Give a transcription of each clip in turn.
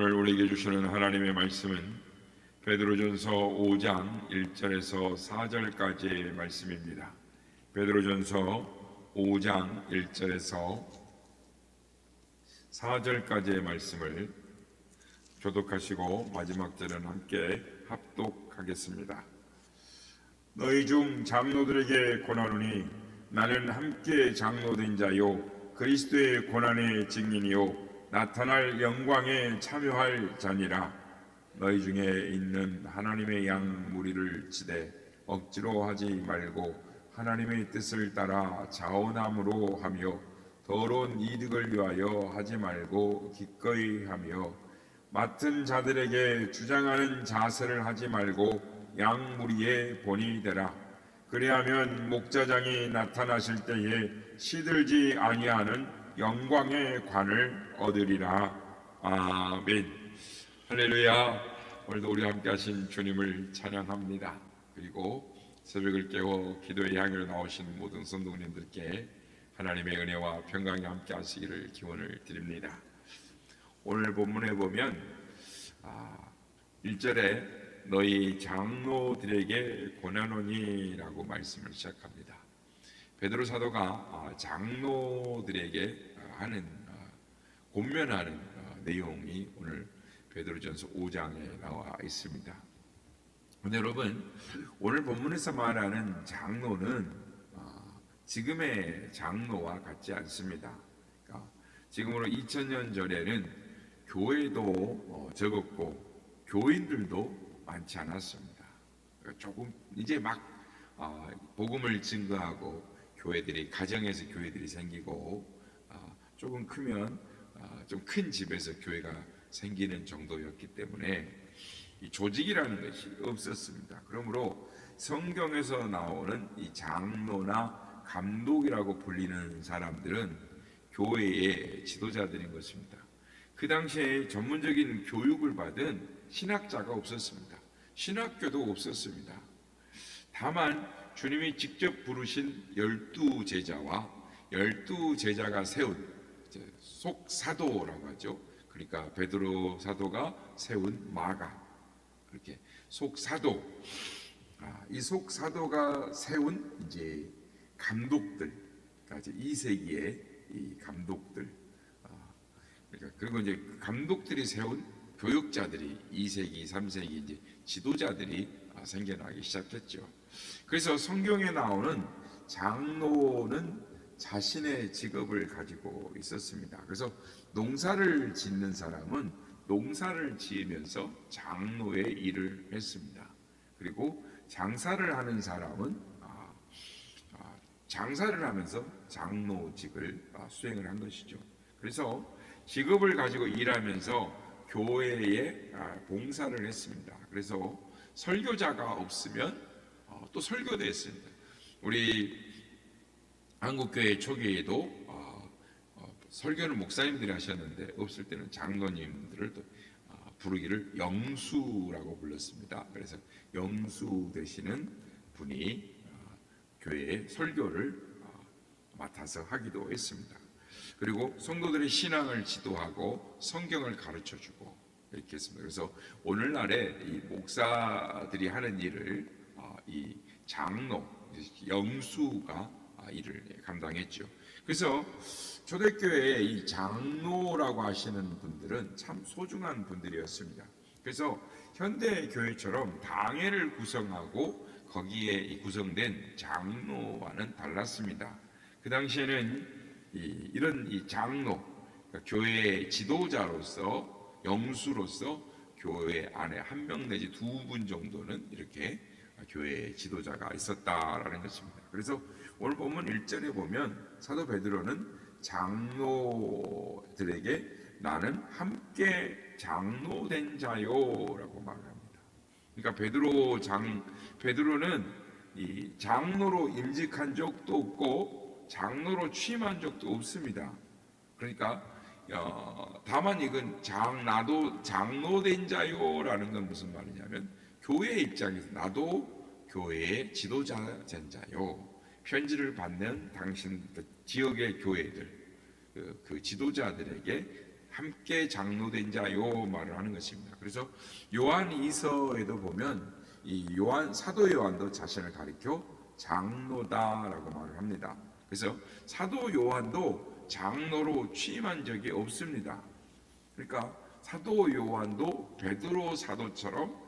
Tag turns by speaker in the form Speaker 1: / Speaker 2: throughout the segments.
Speaker 1: 오늘 우리에게 주시는 하나님의 말씀은 베드로전서 5장 1절에서 4절까지의 말씀입니다. 베드로전서 5장 1절에서 4절까지의 말씀을 교독하시고 마지막 절은 함께 합독하겠습니다. 너희 중 장로들에게 권하노니 나는 함께 장로된 자요 그리스도의 고난의 증인이요 나타날 영광에 참여할 자니라. 너희 중에 있는 하나님의 양 무리를 치되 억지로 하지 말고 하나님의 뜻을 따라 자원함으로 하며 더러운 이득을 위하여 하지 말고 기꺼이 하며 맡은 자들에게 주장하는 자세를 하지 말고 양 무리의 본이 되라. 그리하면 목자장이 나타나실 때에 시들지 아니하는 영광의 관을 얻으리라. 아멘. 할렐루야. 오늘도 우리와 함께 하신 주님을 찬양합니다. 그리고 새벽을 깨워 기도의 향기로 나오신 모든 성도님들께 하나님의 은혜와 평강이 함께 하시기를 기원을 드립니다. 오늘 본문에 보면 1절에 너희 장로들에게 권하노니 라고 말씀을 시작합니다. 베드로 사도가 장로들에게 하는 권면하는 내용이 오늘 베드로전서 5장에 나와 있습니다. 근데 여러분, 오늘 본문에서 말하는 장로는 지금의 장로와 같지 않습니다. 그러니까 지금으로 2000년 전에는 교회도 적었고 교인들도 많지 않았습니다. 그러니까 조금 이제 막 복음을 증거하고 교회들이 가정에서 교회들이 생기고 조금 크면 좀 큰 집에서 교회가 생기는 정도였기 때문에 이 조직이라는 것이 없었습니다. 그러므로 성경에서 나오는 이 장로나 감독이라고 불리는 사람들은 교회의 지도자들인 것입니다. 그 당시에 전문적인 교육을 받은 신학자가 없었습니다. 신학교도 없었습니다. 다만 주님이 직접 부르신 12제자와 12제자가 세운 속사도라고 하죠. 그러니까 베드로 사도가 세운 마가, 그렇게 속사도, 이 속사도가 세운 이제 감독들, 그러니까 이제 2세기의 이 감독들, 그러니까 그리고 이제 감독들이 세운 교육자들이 2세기, 3세기 이제 지도자들이 생겨나기 시작했죠. 그래서 성경에 나오는 장로는 자신의 직업을 가지고 있었습니다. 그래서 농사를 짓는 사람은 농사를 지으면서 장로의 일을 했습니다. 그리고 장사를 하는 사람은 장사를 하면서 장로직을 수행을 한 것이죠. 그래서 직업을 가지고 일하면서 교회에 봉사를 했습니다. 그래서 설교자가 없으면 또 설교도 했습니다. 우리 한국교회 초기에도 설교는 목사님들이 하셨는데 없을 때는 장로님들을 또 부르기를 영수라고 불렀습니다. 그래서 영수 되시는 분이 교회의 설교를 맡아서 하기도 했습니다. 그리고 성도들의 신앙을 지도하고 성경을 가르쳐주고 이렇게 했습니다. 그래서 오늘날에 이 목사들이 하는 일을 이 장로, 영수가 일을 감당했죠. 그래서 초대교회에 이 장로라고 하시는 분들은 참 소중한 분들이었습니다. 그래서 현대 교회처럼 당회를 구성하고 거기에 구성된 장로와는 달랐습니다. 그 당시에는 이런 장로, 그러니까 교회의 지도자로서 영수로서 교회 안에 한 명 내지 두 분 정도는 이렇게 교회의 지도자가 있었다라는 것입니다. 그래서 오늘 보면 1절에 보면 사도 베드로는 장로들에게 나는 함께 장로된 자요라고 말합니다. 그러니까 베드로는 이 장로로 임직한 적도 없고 장로로 취임한 적도 없습니다. 그러니까 다만 이건 나도 장로된 자요라는 건 무슨 말이냐면 교회 입장에서 나도 교회의 지도자 된 자요. 편지를 받는 당신 지역의 교회들 그 지도자들에게 함께 장로된 자요 말을 하는 것입니다. 그래서 요한 2서에도 보면 이 사도 요한도 자신을 가리켜 장로다라고 말을 합니다. 그래서 사도 요한도 장로로 취임한 적이 없습니다. 그러니까 사도 요한도 베드로 사도처럼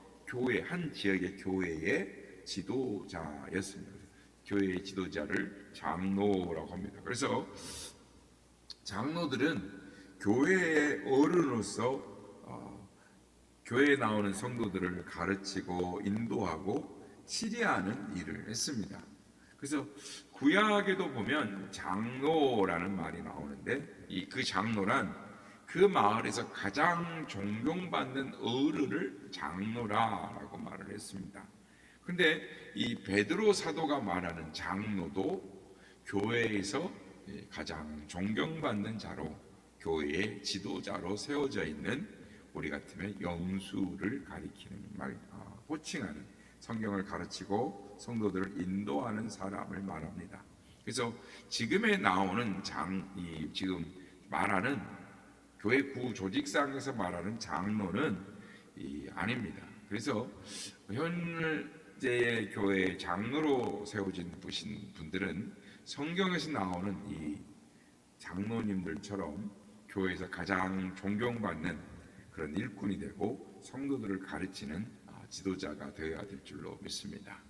Speaker 1: 한 지역의 교회의 지도자였습니다. 교회의 지도자를 장로라고 합니다. 그래서 장로들은 교회의 어른으로서 교회에 나오는 성도들을 가르치고 인도하고 치리하는 일을 했습니다. 그래서 구약에도 보면 장로라는 말이 나오는데 그 장로란 그 마을에서 가장 존경받는 어른을 장로라고 말을 했습니다. 근데 이 베드로 사도가 말하는 장로도 교회에서 가장 존경받는 자로, 교회의 지도자로 세워져 있는, 우리 같으면 영수를 가리키는 호칭하는, 성경을 가르치고 성도들을 인도하는 사람을 말합니다. 그래서 지금에 나오는 지금 말하는 교회 구조직상에서 말하는 장로는 아닙니다. 그래서 현재의 교회 장로로 세워진 분들은 성경에서 나오는 이 장로님들처럼 교회에서 가장 존경받는 그런 일꾼이 되고 성도들을 가르치는 지도자가 되어야 될 줄로 믿습니다.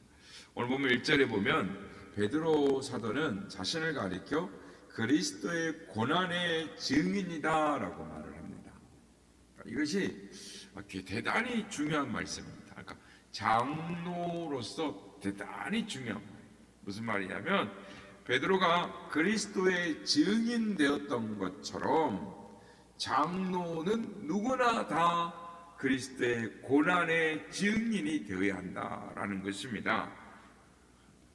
Speaker 1: 오늘 보면 1절에 보면 베드로 사도는 자신을 가리켜 그리스도의 고난의 증인이다 라고 말을 합니다. 이것이 대단히 중요한 말씀입니다. 그러니까 장로로서 대단히 중요한 말. 무슨 말이냐면 베드로가 그리스도의 증인 되었던 것처럼 장로는 누구나 다 그리스도의 고난의 증인이 되어야 한다라는 것입니다.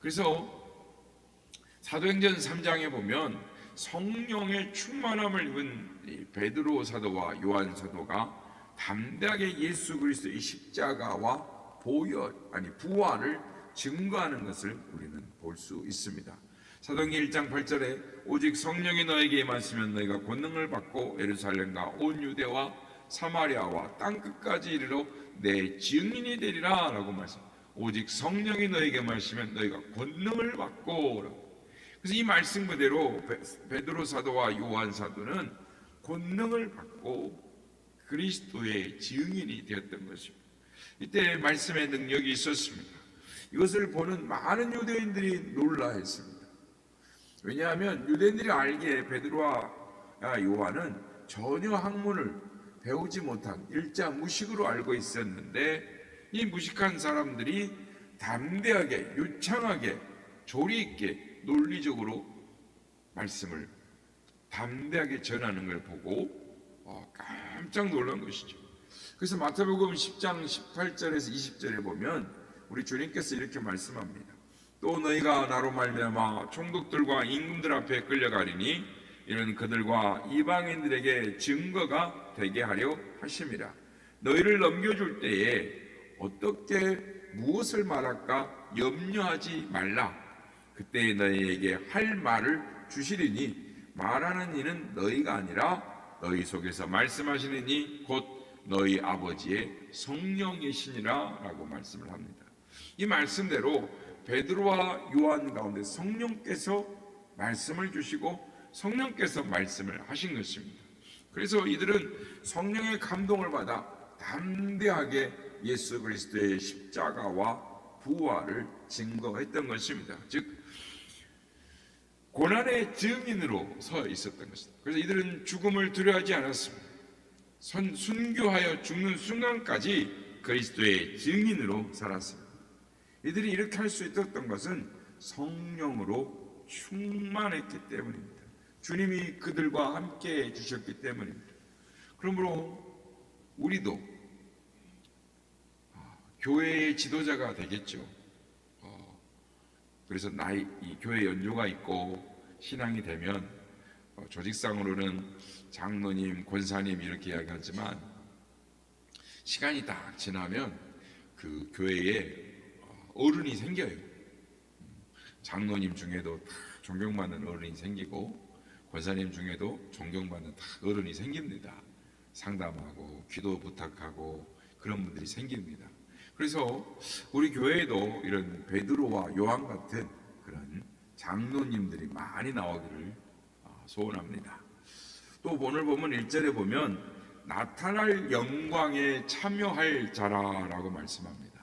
Speaker 1: 그래서 사도행전 3장에 보면 성령의 충만함을 입은 베드로 사도와 요한 사도가 담대하게 예수 그리스도의 십자가와 부활을 증거하는 것을 우리는 볼 수 있습니다. 사도행전 1장 8절에 오직 성령이 너에게 임하시면 너희가 권능을 받고 예루살렘과 온 유대와 사마리아와 땅끝까지 이르러 내 증인이 되리라 라고 말씀. 오직 성령이 너에게 임하시면 너희가 권능을 받고. 그래서 이 말씀 그대로 베드로 사도와 요한 사도는 권능을 받고 그리스도의 증인이 되었던 것입니다. 이때 말씀의 능력이 있었습니다. 이것을 보는 많은 유대인들이 놀라했습니다. 왜냐하면 유대인들이 알기에 베드로와 요한은 전혀 학문을 배우지 못한 일자무식으로 알고 있었는데, 이 무식한 사람들이 담대하게, 유창하게, 조리 있게, 논리적으로 말씀을 담대하게 전하는 걸 보고 깜짝 놀란 것이죠. 그래서 마태복음 10장 18절에서 20절에 보면 우리 주님께서 이렇게 말씀합니다. 또 너희가 나로 말미암아 총독들과 임금들 앞에 끌려가리니 이는 그들과 이방인들에게 증거가 되게 하려 하심이라. 너희를 넘겨줄 때에 어떻게 무엇을 말할까 염려하지 말라. 그때 너희에게 할 말을 주시리니 말하는 이는 너희가 아니라 너희 속에서 말씀하시는 이 곧 너희 아버지의 성령이시니라 라고 말씀을 합니다. 이 말씀대로 베드로와 요한 가운데 성령께서 말씀을 주시고 성령께서 말씀을 하신 것입니다. 그래서 이들은 성령의 감동을 받아 담대하게 예수 그리스도의 십자가와 부활을 증거했던 것입니다. 즉 고난의 증인으로 서 있었던 것입니다. 그래서 이들은 죽음을 두려워하지 않았습니다. 순교하여 죽는 순간까지 그리스도의 증인으로 살았습니다. 이들이 이렇게 할 수 있었던 것은 성령으로 충만했기 때문입니다. 주님이 그들과 함께 해주셨기 때문입니다. 그러므로 우리도 교회의 지도자가 되겠죠. 그래서 이 교회 연조가 있고 신앙이 되면 조직상으로는 장로님, 권사님 이렇게 이야기하지만 시간이 딱 지나면 그 교회에 어른이 생겨요. 장로님 중에도 다 존경받는 어른이 생기고 권사님 중에도 존경받는 다 어른이 생깁니다. 상담하고 기도 부탁하고 그런 분들이 생깁니다. 그래서 우리 교회에도 이런 베드로와 요한 같은 그런 장로님들이 많이 나오기를 소원합니다. 또 오늘 보면 1절에 보면 나타날 영광에 참여할 자라라고 말씀합니다.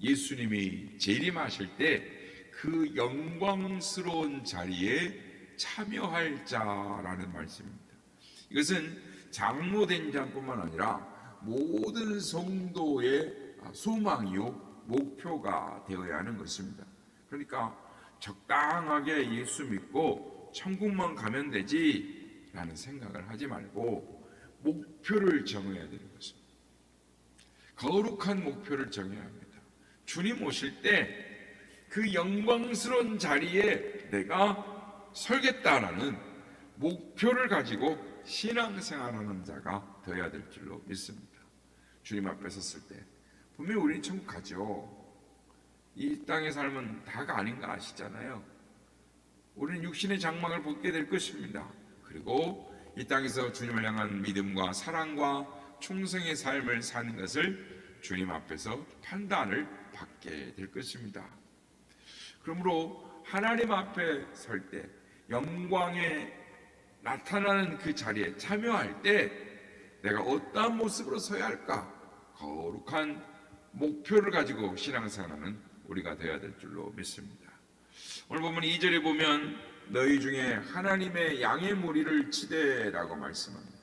Speaker 1: 예수님이 재림하실 때 그 영광스러운 자리에 참여할 자라는 말씀입니다. 이것은 장로된 자뿐만 아니라 모든 성도의 소망이요 목표가 되어야 하는 것입니다. 그러니까 적당하게 예수 믿고 천국만 가면 되지 라는 생각을 하지 말고 목표를 정해야 되는 것입니다. 거룩한 목표를 정해야 합니다. 주님 오실 때 그 영광스러운 자리에 내가 설겠다라는 목표를 가지고 신앙생활하는 자가 되어야 될 줄로 믿습니다. 주님 앞에 섰을 때 분명히 우리는 천국 가죠. 이 땅의 삶은 다가 아닌 거 아시잖아요. 우리는 육신의 장막을 벗게 될 것입니다. 그리고 이 땅에서 주님을 향한 믿음과 사랑과 충성의 삶을 사는 것을 주님 앞에서 판단을 받게 될 것입니다. 그러므로 하나님 앞에 설 때 영광에 나타나는 그 자리에 참여할 때 내가 어떠한 모습으로 서야 할까? 거룩한 목표를 가지고 신앙생활하는 우리가 되어야 될 줄로 믿습니다. 오늘 보면 2절에 보면 너희 중에 하나님의 양의 무리를 치되라고 말씀합니다.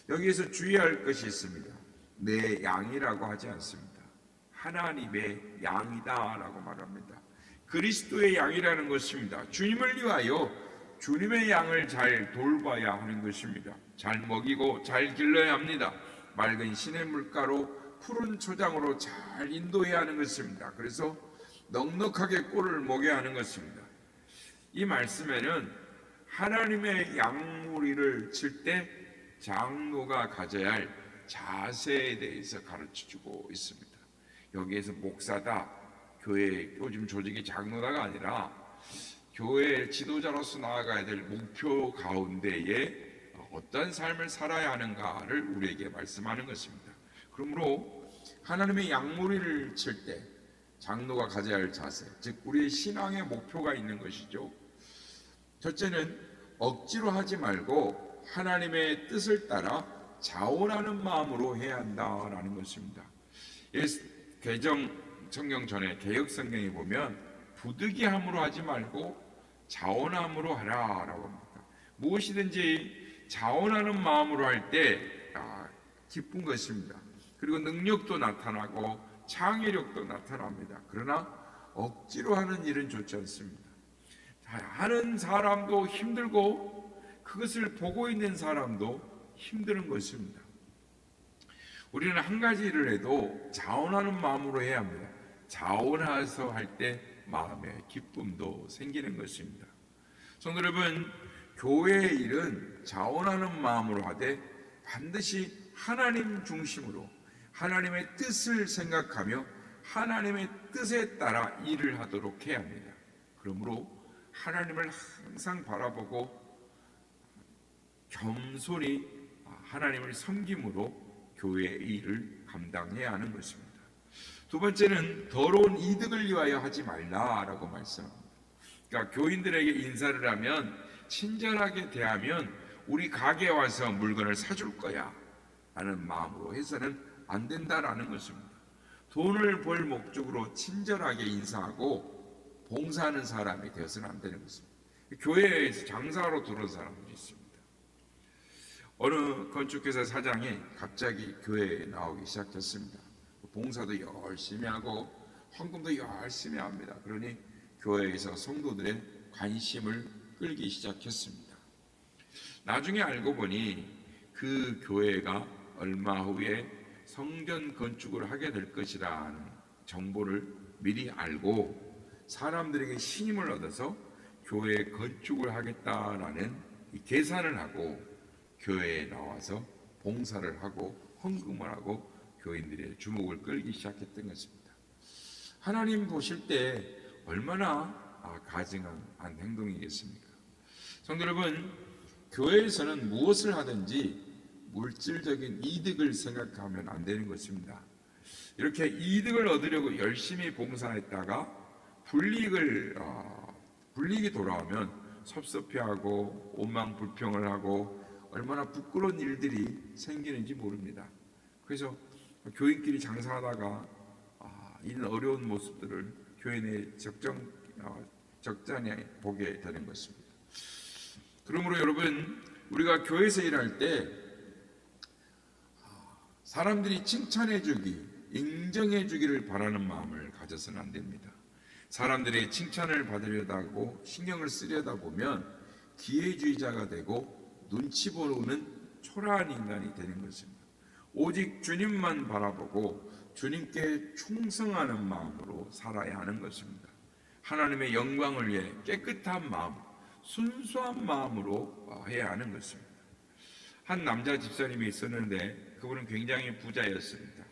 Speaker 1: 여기에서 주의할 것이 있습니다. 내 양이라고 하지 않습니다. 하나님의 양이다라고 말합니다. 그리스도의 양이라는 것입니다. 주님을 위하여 주님의 양을 잘 돌봐야 하는 것입니다. 잘 먹이고 잘 길러야 합니다. 맑은 시냇물가로 푸른 초장으로 잘 인도해야 하는 것입니다. 그래서 넉넉하게 꼴을 먹여야 하는 것입니다. 이 말씀에는 하나님의 양무리를 칠 때 장로가 가져야 할 자세에 대해서 가르쳐주고 있습니다. 여기에서 목사다, 교회 요즘 조직이 장로다가 아니라 교회 지도자로서 나아가야 될 목표 가운데에 어떤 삶을 살아야 하는가를 우리에게 말씀하는 것입니다. 그러므로 하나님의 양무리를 칠 때 장로가 가져야 할 자세, 즉 우리의 신앙의 목표가 있는 것이죠. 첫째는 억지로 하지 말고 하나님의 뜻을 따라 자원하는 마음으로 해야 한다라는 것입니다. 개정 성경 전에 개역 성경에 보면 부득이함으로 하지 말고 자원함으로 하라라고 합니다. 무엇이든지 자원하는 마음으로 할 때 기쁜 것입니다. 그리고 능력도 나타나고 창의력도 나타납니다. 그러나 억지로 하는 일은 좋지 않습니다. 하는 사람도 힘들고 그것을 보고 있는 사람도 힘든 것입니다. 우리는 한 가지 일을 해도 자원하는 마음으로 해야 합니다. 자원해서 할 때 마음의 기쁨도 생기는 것입니다. 성도 여러분, 교회의 일은 자원하는 마음으로 하되 반드시 하나님 중심으로 하나님의 뜻을 생각하며 하나님의 뜻에 따라 일을 하도록 해야 합니다. 그러므로 하나님을 항상 바라보고 겸손히 하나님을 섬김으로 교회의 일을 감당해야 하는 것입니다. 두 번째는 더러운 이득을 위하여 하지 말라라고 말씀합니다. 그러니까 교인들에게 인사를 하면 친절하게 대하면 우리 가게에 와서 물건을 사줄 거야 라는 마음으로 해서는 안 된다라는 것입니다. 돈을 벌 목적으로 친절하게 인사하고 봉사하는 사람이 되어서는 안 되는 것입니다. 교회에서 장사로 들어온 사람들이 있습니다. 어느 건축회사 사장이 갑자기 교회에 나오기 시작했습니다. 봉사도 열심히 하고 헌금도 열심히 합니다. 그러니 교회에서 성도들의 관심을 끌기 시작했습니다. 나중에 알고 보니 그 교회가 얼마 후에 성전 건축을 하게 될 것이라는 정보를 미리 알고 사람들에게 신임을 얻어서 교회 건축을 하겠다라는 계산을 하고 교회에 나와서 봉사를 하고 헌금을 하고 교인들의 주목을 끌기 시작했던 것입니다. 하나님 보실 때 얼마나 가증한 행동이겠습니까? 성도 여러분, 교회에서는 무엇을 하든지 물질적인 이득을 생각하면 안 되는 것입니다. 이렇게 이득을 얻으려고 열심히 봉사했다가 불이익이 돌아오면 섭섭해하고 원망 불평을 하고 얼마나 부끄러운 일들이 생기는지 모릅니다. 그래서 교인끼리 장사하다가 이런 어려운 모습들을 교회 내 적잖에 보게 되는 것입니다. 그러므로 여러분, 우리가 교회에서 일할 때 사람들이 칭찬해주기, 인정해주기를 바라는 마음을 가져서는 안 됩니다. 사람들의 칭찬을 받으려다고 신경을 쓰려다 보면 기회주의자가 되고 눈치 보는 초라한 인간이 되는 것입니다. 오직 주님만 바라보고 주님께 충성하는 마음으로 살아야 하는 것입니다. 하나님의 영광을 위해 깨끗한 마음, 순수한 마음으로 해야 하는 것입니다. 한 남자 집사님이 있었는데 그분은 굉장히 부자였습니다.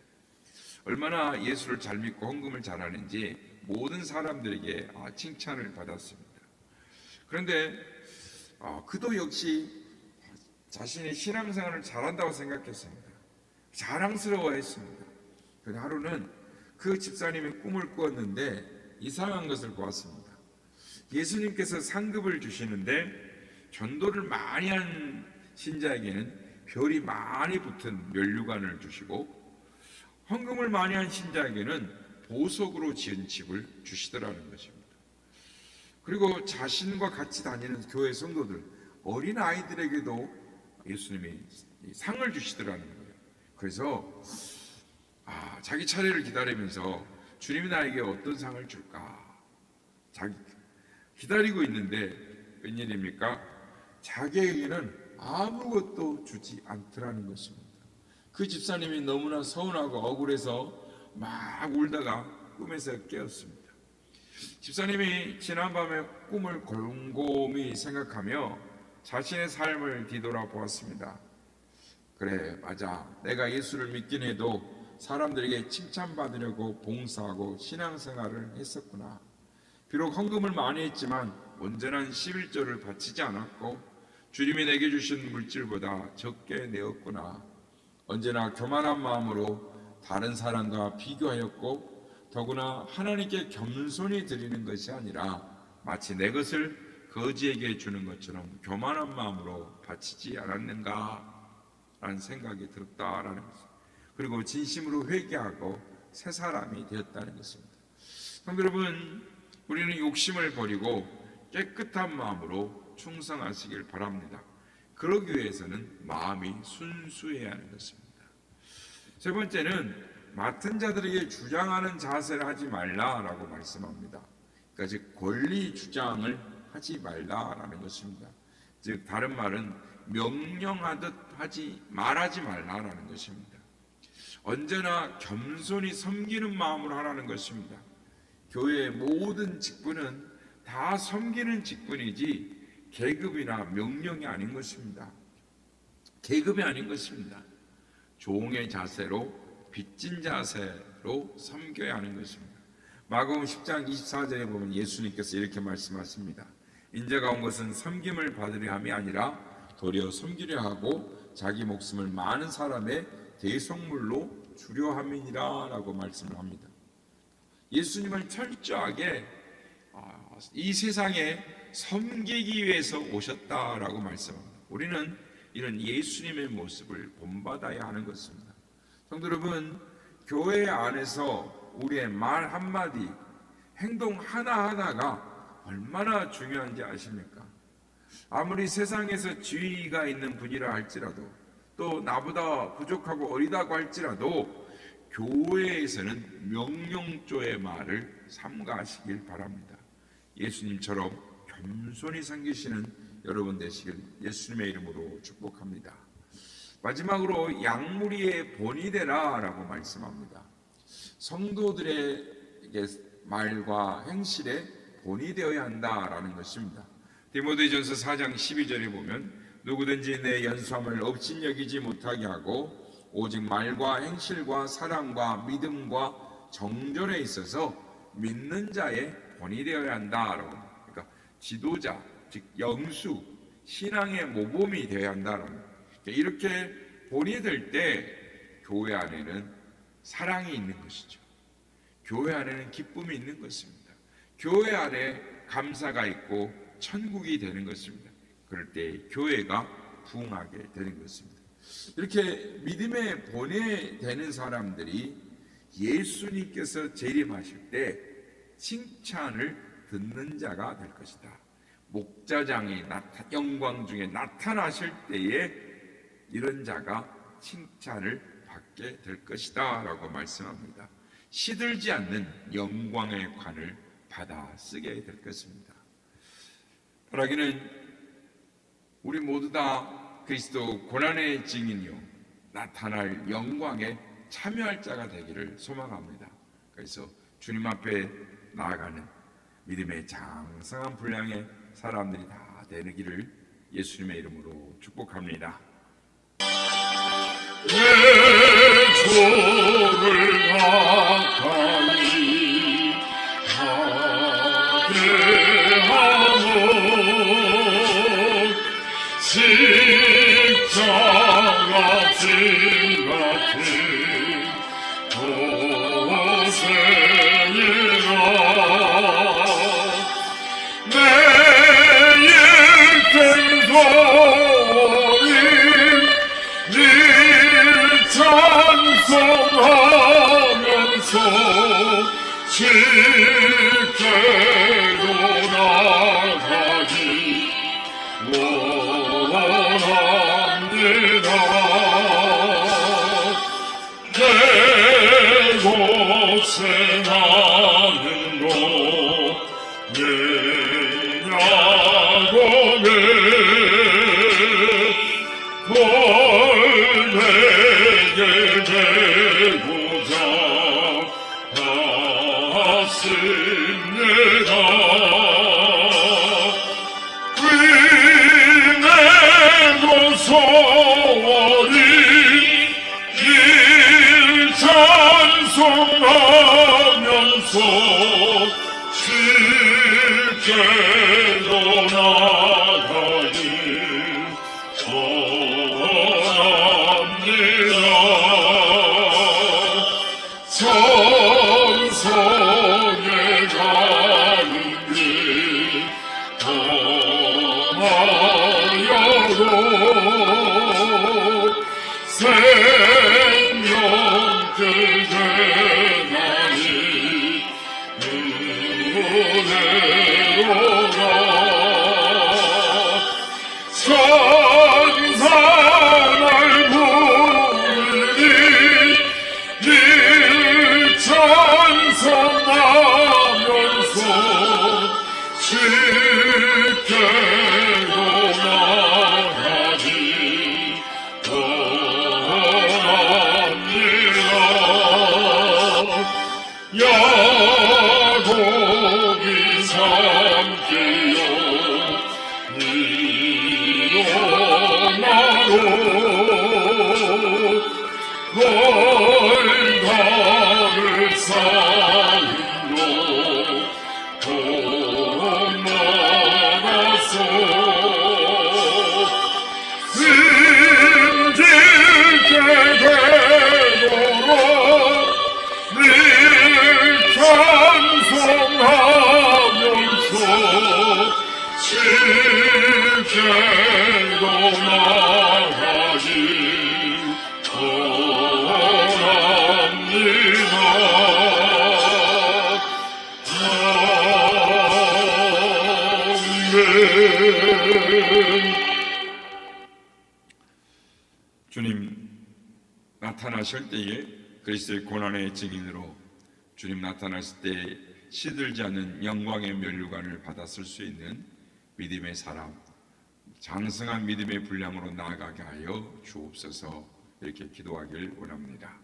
Speaker 1: 얼마나 예수를 잘 믿고 헌금을 잘하는지 모든 사람들에게 칭찬을 받았습니다. 그런데 그도 역시 자신의 신앙생활을 잘한다고 생각했습니다. 자랑스러워했습니다. 그런데 하루는 그 집사님이 꿈을 꾸었는데 이상한 것을 보았습니다. 예수님께서 상급을 주시는데 전도를 많이 한 신자에게는 별이 많이 붙은 면류관을 주시고 헌금을 많이 한 신자에게는 보석으로 지은 집을 주시더라는 것입니다. 그리고 자신과 같이 다니는 교회 성도들, 어린 아이들에게도 예수님이 상을 주시더라는 거예요. 그래서 자기 차례를 기다리면서 주님이 나에게 어떤 상을 줄까 자기 기다리고 있는데 웬일입니까? 자기에게는 아무것도 주지 않더라는 것입니다. 그 집사님이 너무나 서운하고 억울해서 막 울다가 꿈에서 깨었습니다. 집사님이 지난밤에 꿈을 곰곰이 생각하며 자신의 삶을 뒤돌아보았습니다. 그래, 맞아. 내가 예수를 믿긴 해도 사람들에게 칭찬받으려고 봉사하고 신앙생활을 했었구나. 비록 헌금을 많이 했지만 온전한 11조를 바치지 않았고 주님이 내게 주신 물질보다 적게 내었구나. 언제나 교만한 마음으로 다른 사람과 비교하였고 더구나 하나님께 겸손히 드리는 것이 아니라 마치 내 것을 거지에게 주는 것처럼 교만한 마음으로 바치지 않았는가 라는 생각이 들었다라는 것입니다. 그리고 진심으로 회개하고 새 사람이 되었다는 것입니다. 성도 여러분, 우리는 욕심을 버리고 깨끗한 마음으로 충성하시길 바랍니다. 그러기 위해서는 마음이 순수해야 하는 것입니다. 세 번째는 맡은 자들에게 주장하는 자세를 하지 말라라고 말씀합니다. 그러니까 즉 권리 주장을 하지 말라라는 것입니다. 즉 다른 말은 명령하듯 말하지 말라라는 것입니다. 언제나 겸손히 섬기는 마음으로 하라는 것입니다. 교회의 모든 직분은 다 섬기는 직분이지 계급이나 명령이 아닌 것입니다. 계급이 아닌 것입니다. 종의 자세로 빚진 자세로 섬겨야 하는 것입니다. 마가복음 10장 24절에 보면 예수님께서 이렇게 말씀하십니다. 인자가 온 것은 섬김을 받으려 함이 아니라 도리어 섬기려 하고 자기 목숨을 많은 사람의 대속물로 주려 함이니라 라고 말씀을 합니다. 예수님을 철저하게 이 세상에 섬기기 위해서 오셨다라고 말씀합니다. 우리는 이런 예수님의 모습을 본받아야 하는 것입니다. 성도 여러분, 교회 안에서 우리의 말 한마디, 행동 하나하나가 얼마나 중요한지 아십니까? 아무리 세상에서 지위가 있는 분이라 할지라도 또 나보다 부족하고 어리다고 할지라도 교회에서는 명령조의 말을 삼가하시길 바랍니다. 예수님처럼 겸손히 섬기시는 여러분 되시길 예수님의 이름으로 축복합니다. 마지막으로 양무리의 본이 되라 라고 말씀합니다. 성도들의 말과 행실에 본이 되어야 한다라는 것입니다. 디모데전서 4장 12절에 보면 누구든지 내 연수함을 업신여기지 못하게 하고 오직 말과 행실과 사랑과 믿음과 정절에 있어서 믿는 자의 본이 되어야 한다라고. 그러니까 지도자, 즉 영수, 신앙의 모범이 되어야 한다라고. 이렇게 본이 될 때 교회 안에는 사랑이 있는 것이죠. 교회 안에는 기쁨이 있는 것입니다. 교회 안에 감사가 있고 천국이 되는 것입니다. 그럴 때 교회가 부흥하게 되는 것입니다. 이렇게 믿음의 본이 되는 사람들이 예수님께서 재림하실 때 칭찬을 듣는 자가 될 것이다. 목자장이 영광 중에 나타나실 때에 이런 자가 칭찬을 받게 될 것이다 라고 말씀합니다. 시들지 않는 영광의 관을 받아 쓰게 될 것입니다. 바라기는 우리 모두 다 그리스도 고난의 증인이요 나타날 영광에 참여할 자가 되기를 소망합니다. 그래서 주님 앞에 나아가는 믿음의 장성한 분량의 사람들이 다 되기를 예수님의 이름으로 축복합니다.
Speaker 2: 내 조를 가까이 하게 하고 십자가 짐 같은 고생이라 매일 뜬소리 늘 찬송하면서 실제로 나가기 원합니다. 내 곳에 나는 곳 내 야곱의 돌 내게 되고자 하십니다. 위내고 소리 늘 찬송하면서 실제로 나가길 원합니다. 천성에 가는 길 통하여도 생명길 되나니 은혜로라. 천사 날 부르니 늘 찬송하면서 실제로 나가기 원합니다. 야곱이 삼키요 일어나로 걸다를 쌓인도 돈많아서 힘들게 되도록 늘 찬송하면서 실제로 나가기 원합니다.
Speaker 1: 주님 나타나실 때에 그리스도의 고난의 증인으로 주님 나타났을 때 시들지 않는 영광의 면류관을 받았을 수 있는 믿음의 사람, 장성한 믿음의 분량으로 나아가게 하여 주옵소서. 이렇게 기도하길 원합니다.